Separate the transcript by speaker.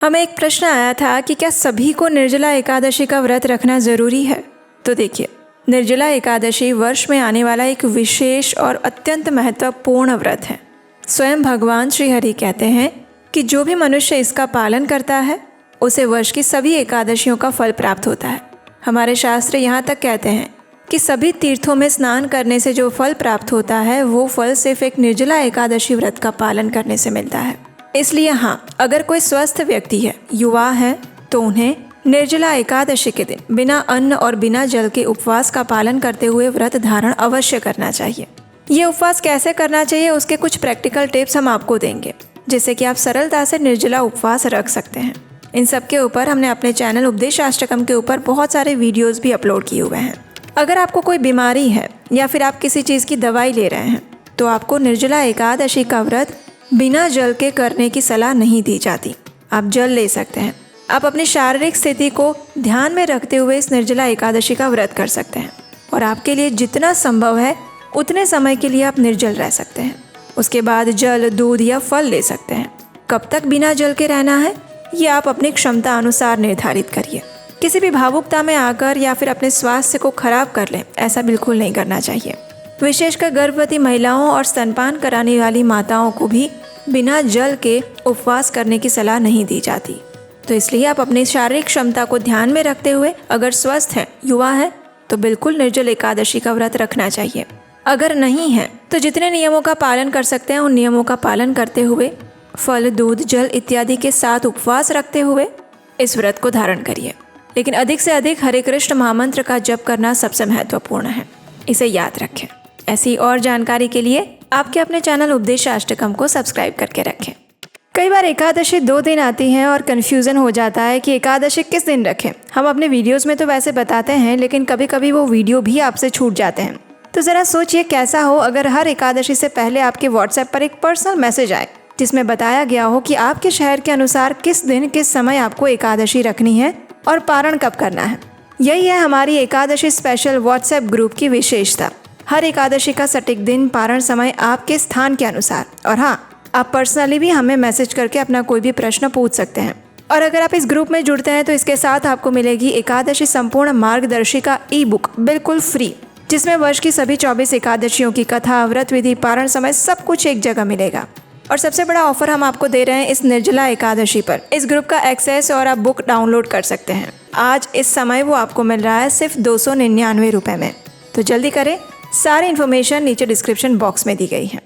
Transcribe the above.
Speaker 1: हमें एक प्रश्न आया था कि क्या सभी को निर्जला एकादशी का व्रत रखना ज़रूरी है। तो देखिए, निर्जला एकादशी वर्ष में आने वाला एक विशेष और अत्यंत महत्वपूर्ण व्रत है। स्वयं भगवान श्री हरि कहते हैं कि जो भी मनुष्य इसका पालन करता है उसे वर्ष की सभी एकादशियों का फल प्राप्त होता है। हमारे शास्त्र यहाँ तक कहते हैं कि सभी तीर्थों में स्नान करने से जो फल प्राप्त होता है वो फल सिर्फ एक निर्जला एकादशी व्रत का पालन करने से मिलता है। इसलिए हाँ, अगर कोई स्वस्थ व्यक्ति है, युवा है, तो उन्हें निर्जला एकादशी के दिन बिना अन्न और बिना जल के उपवास का पालन करते हुए व्रत धारण अवश्य करना चाहिए। ये उपवास कैसे करना चाहिए उसके कुछ प्रैक्टिकल टिप्स हम आपको देंगे, जिससे कि आप सरलता से निर्जला उपवास रख सकते हैं। इन सब के ऊपर हमने अपने चैनल उपदेशाष्टकम के ऊपर बहुत सारे वीडियोज़ भी अपलोड किए हुए हैं। अगर आपको कोई बीमारी है या फिर आप किसी चीज़ की दवाई ले रहे हैं तो आपको निर्जला एकादशी का व्रत बिना जल के करने की सलाह नहीं दी जाती। आप जल ले सकते हैं। आप अपनी शारीरिक स्थिति को ध्यान में रखते हुए इस निर्जला एकादशी का व्रत कर सकते हैं और आपके लिए जितना संभव है उतने समय के लिए आप निर्जल रह सकते हैं। उसके बाद जल, दूध या फल ले सकते हैं। कब तक बिना जल के रहना है ये आप अपनी क्षमता अनुसार निर्धारित करिए। किसी भी भावुकता में आकर या फिर अपने स्वास्थ्य को खराब कर लें, ऐसा बिल्कुल नहीं करना चाहिए। विशेषकर गर्भवती महिलाओं और स्तनपान कराने वाली माताओं को भी बिना जल के उपवास करने की सलाह नहीं दी जाती। तो इसलिए आप अपनी शारीरिक क्षमता को ध्यान में रखते हुए अगर स्वस्थ हैं, युवा हैं, तो बिल्कुल निर्जल एकादशी का व्रत रखना चाहिए। अगर नहीं है तो जितने नियमों का पालन कर सकते हैं उन नियमों का पालन करते हुए फल, दूध, जल इत्यादि के साथ उपवास रखते हुए इस व्रत को धारण करिए। लेकिन अधिक से अधिक हरे कृष्ण महामंत्र का जप करना सबसे महत्वपूर्ण है, इसे याद रखें। ऐसी और जानकारी के लिए आपके अपने चैनल उपदेशाष्टकम को सब्सक्राइब करके रखें। कई बार एकादशी 2 दिन आती है और कन्फ्यूज़न हो जाता है कि एकादशी किस दिन रखें। हम अपने वीडियोस में तो वैसे बताते हैं, लेकिन कभी कभी वो वीडियो भी आपसे छूट जाते हैं। तो ज़रा सोचिए कैसा हो अगर हर एकादशी से पहले आपके व्हाट्सएप पर एक पर्सनल मैसेज आए जिसमें बताया गया हो कि आपके शहर के अनुसार किस दिन किस समय आपको एकादशी रखनी है और पारण कब करना है। यही है हमारी एकादशी स्पेशल व्हाट्सएप ग्रुप की विशेषता। हर एकादशी का सटीक दिन, पारण समय आपके स्थान के अनुसार। और हाँ, आप पर्सनली भी हमें मैसेज करके अपना कोई भी प्रश्न पूछ सकते हैं। और अगर आप इस ग्रुप में जुड़ते हैं तो इसके साथ आपको मिलेगी एकादशी संपूर्ण मार्गदर्शिका ई-बुक बिल्कुल फ्री, जिसमें वर्ष की सभी 24 एकादशियों की कथा, व्रत विधि, पारण समय सब कुछ एक जगह मिलेगा। और सबसे बड़ा ऑफर हम आपको दे रहे हैं इस निर्जला एकादशी पर। इस ग्रुप का एक्सेस और आप बुक डाउनलोड कर सकते हैं। आज इस समय वो आपको मिल रहा है सिर्फ 299 रुपये में। तो जल्दी करें, सारी इन्फॉर्मेशन नीचे डिस्क्रिप्शन बॉक्स में दी गई है।